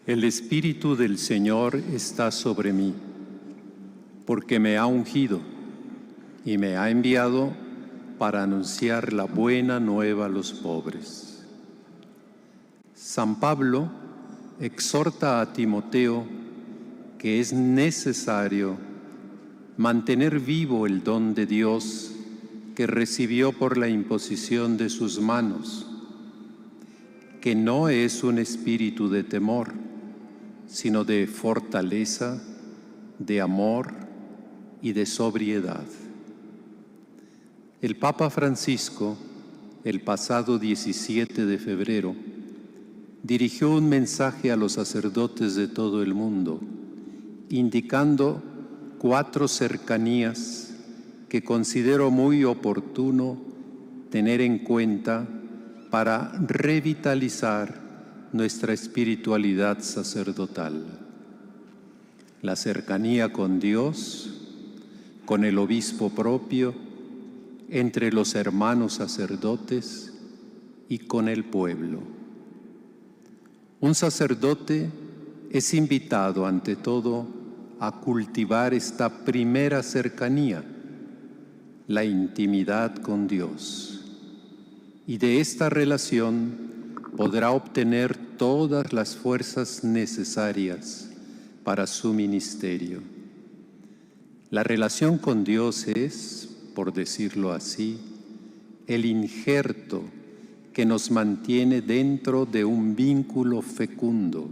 El Espíritu del Señor está sobre mí, porque me ha ungido y me ha enviado para anunciar la buena nueva a los pobres. San Pablo exhorta a Timoteo que es necesario mantener vivo el don de Dios que recibió por la imposición de sus manos, que no es un espíritu de temor, sino de fortaleza, de amor y de sobriedad. El Papa Francisco, el pasado 17 de febrero, dirigió un mensaje a los sacerdotes de todo el mundo, indicando 4 cercanías que considero muy oportuno tener en cuenta para revitalizar nuestra espiritualidad sacerdotal. La cercanía con Dios, con el obispo propio, entre los hermanos sacerdotes y con el pueblo. Un sacerdote es invitado ante todo a cultivar esta primera cercanía, la intimidad con Dios. Y de esta relación podrá obtener todas las fuerzas necesarias para su ministerio. La relación con Dios es, por decirlo así, el injerto que nos mantiene dentro de un vínculo fecundo.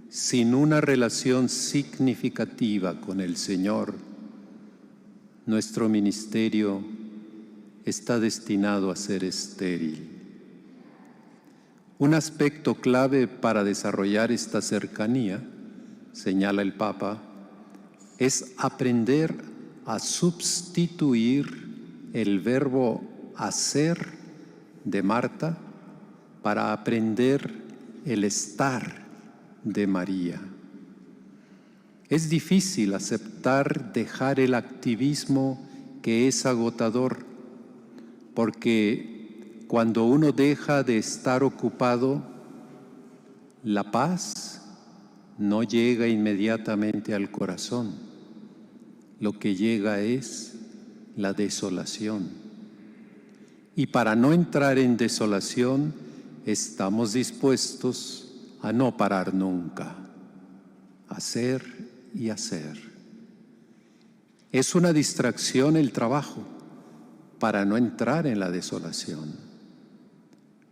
Sin una relación significativa con el Señor, nuestro ministerio está destinado a ser estéril. Un aspecto clave para desarrollar esta cercanía, señala el Papa, es aprender a sustituir el verbo hacer de Marta para aprender el estar de María. Es difícil aceptar dejar el activismo que es agotador, porque cuando uno deja de estar ocupado, la paz no llega inmediatamente al corazón. Lo que llega es la desolación. Y para no entrar en desolación, estamos dispuestos a no parar nunca, hacer y hacer. Es una distracción el trabajo para no entrar en la desolación.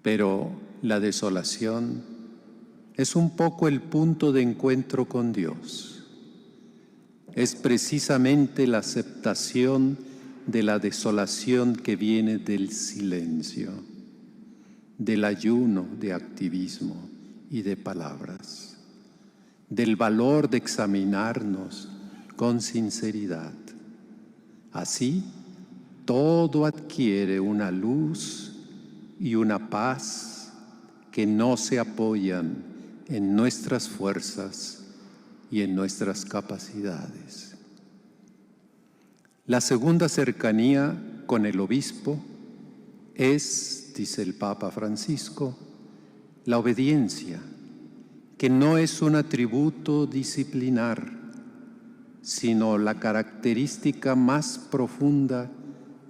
Pero la desolación es un poco el punto de encuentro con Dios. Es precisamente la aceptación de la desolación que viene del silencio, del ayuno de activismo y de palabras, del valor de examinarnos con sinceridad. Así, todo adquiere una luz y una paz que no se apoyan en nuestras fuerzas y en nuestras capacidades. La segunda cercanía con el obispo es, dice el Papa Francisco, la obediencia, que no es un atributo disciplinar, sino la característica más profunda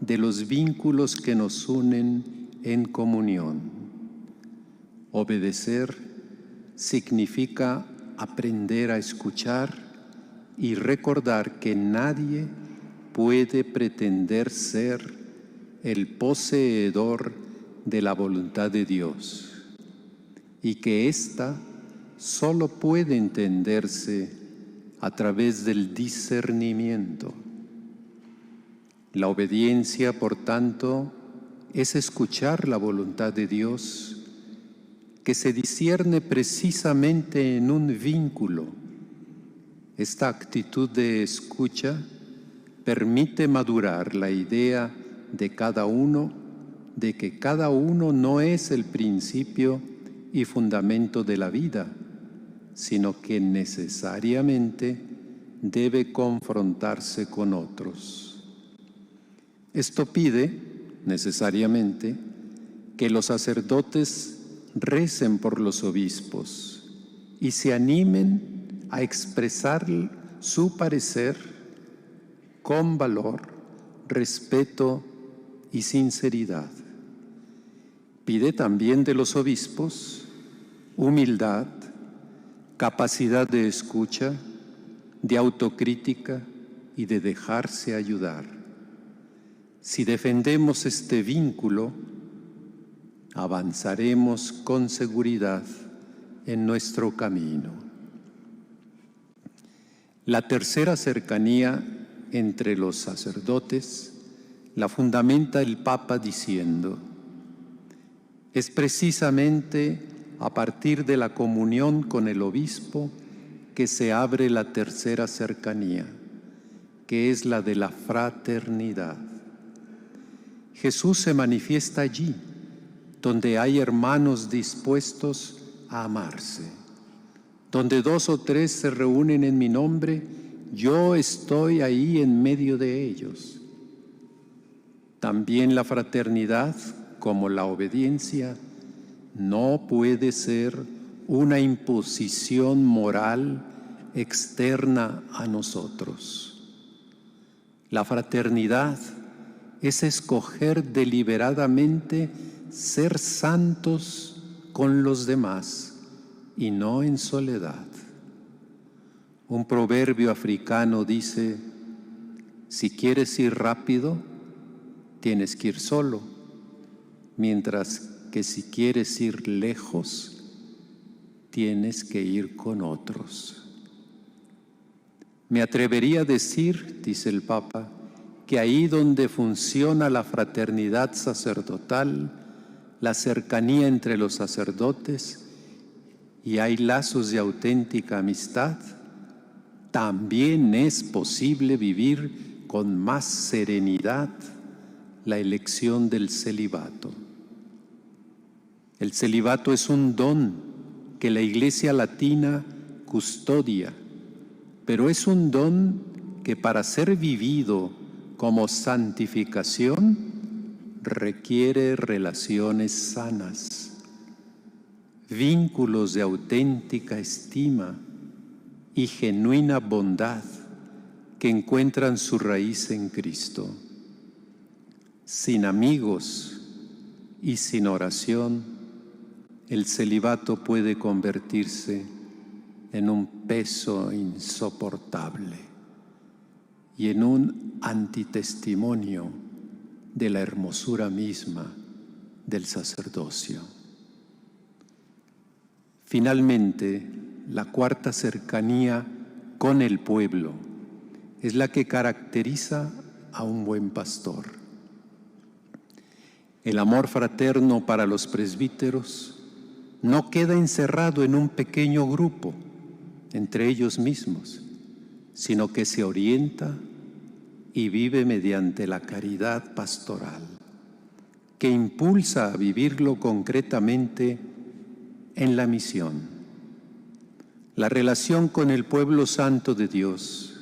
de los vínculos que nos unen en comunión. Obedecer significa aprender a escuchar y recordar que nadie puede pretender ser el poseedor de la voluntad de Dios y que ésta solo puede entenderse a través del discernimiento. La obediencia, por tanto, es escuchar la voluntad de Dios, que se discierne precisamente en un vínculo. Esta actitud de escucha permite madurar la idea de cada uno, de que cada uno no es el principio y fundamento de la vida, sino que necesariamente debe confrontarse con otros. Esto pide, necesariamente, que los sacerdotes recen por los obispos, y se animen a expresar su parecer con valor, respeto y sinceridad. Pide también de los obispos humildad, capacidad de escucha, de autocrítica y de dejarse ayudar. Si defendemos este vínculo, avanzaremos con seguridad en nuestro camino. La tercera cercanía entre los sacerdotes la fundamenta el Papa diciendo: es precisamente a partir de la comunión con el obispo que se abre la tercera cercanía, que es la de la fraternidad. Jesús se manifiesta allí, donde hay hermanos dispuestos a amarse. Donde 2 o 3 se reúnen en mi nombre, yo estoy ahí en medio de ellos. También la fraternidad, como la obediencia, no puede ser una imposición moral externa a nosotros. La fraternidad es escoger deliberadamente ser santos con los demás y no en soledad. Un proverbio africano dice: si quieres ir rápido, tienes que ir solo, mientras que si quieres ir lejos, tienes que ir con otros. Me atrevería a decir, dice el Papa, que ahí donde funciona la fraternidad sacerdotal, la cercanía entre los sacerdotes y hay lazos de auténtica amistad, también es posible vivir con más serenidad la elección del celibato. El celibato es un don que la Iglesia Latina custodia, pero es un don que para ser vivido como santificación requiere relaciones sanas, vínculos de auténtica estima y genuina bondad que encuentran su raíz en Cristo. Sin amigos y sin oración, el celibato puede convertirse en un peso insoportable y en un antitestimonio de la hermosura misma del sacerdocio. Finalmente, la cuarta cercanía con el pueblo es la que caracteriza a un buen pastor. El amor fraterno para los presbíteros no queda encerrado en un pequeño grupo entre ellos mismos, sino que se orienta y vive mediante la caridad pastoral, que impulsa a vivirlo concretamente en la misión. La relación con el pueblo santo de Dios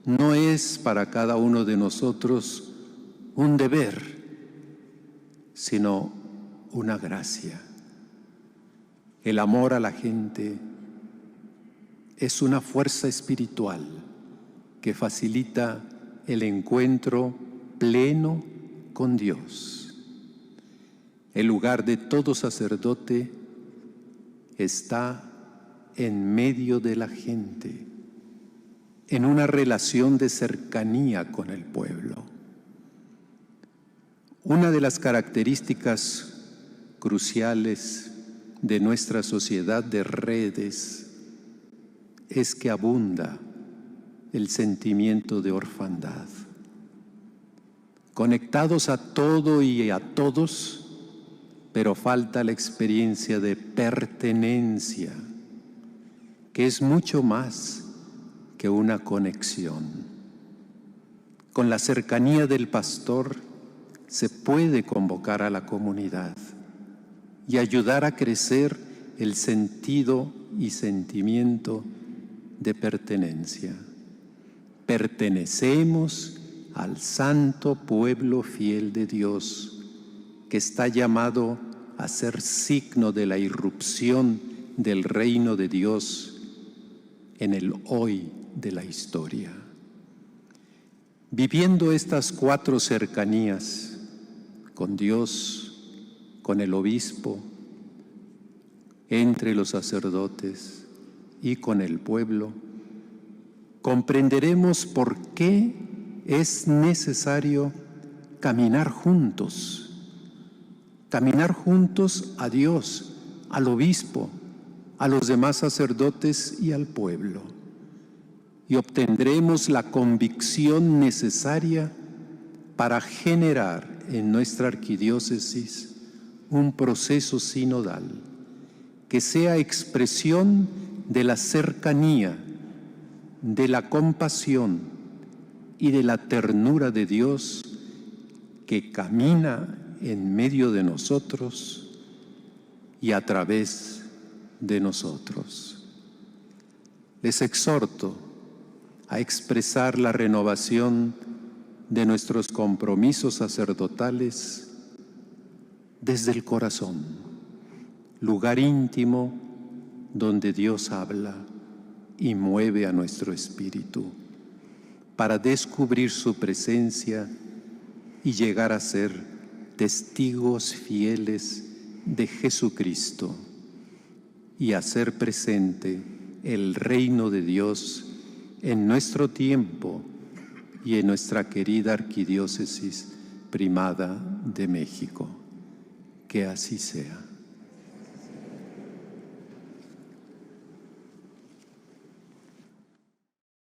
no es para cada uno de nosotros un deber, sino una gracia. El amor a la gente es una fuerza espiritual que facilita el encuentro pleno con Dios. El lugar de todo sacerdote está en medio de la gente, en una relación de cercanía con el pueblo. Una de las características cruciales de nuestra sociedad de redes es que abunda el sentimiento de orfandad. Conectados a todo y a todos, pero falta la experiencia de pertenencia, que es mucho más que una conexión. Con la cercanía del pastor se puede convocar a la comunidad y ayudar a crecer el sentido y sentimiento de pertenencia. Pertenecemos al santo pueblo fiel de Dios, que está llamado a ser signo de la irrupción del reino de Dios en el hoy de la historia. Viviendo estas 4 cercanías con Dios, con el obispo, entre los sacerdotes y con el pueblo, comprenderemos por qué es necesario caminar juntos a Dios, al obispo, a los demás sacerdotes y al pueblo. Y obtendremos la convicción necesaria para generar en nuestra arquidiócesis un proceso sinodal que sea expresión de la cercanía, de la compasión y de la ternura de Dios que camina en medio de nosotros y a través de nosotros. Les exhorto a expresar la renovación de nuestros compromisos sacerdotales desde el corazón, lugar íntimo donde Dios habla y mueve a nuestro espíritu para descubrir su presencia y llegar a ser testigos fieles de Jesucristo y hacer presente el reino de Dios en nuestro tiempo y en nuestra querida arquidiócesis primada de México. Que así sea.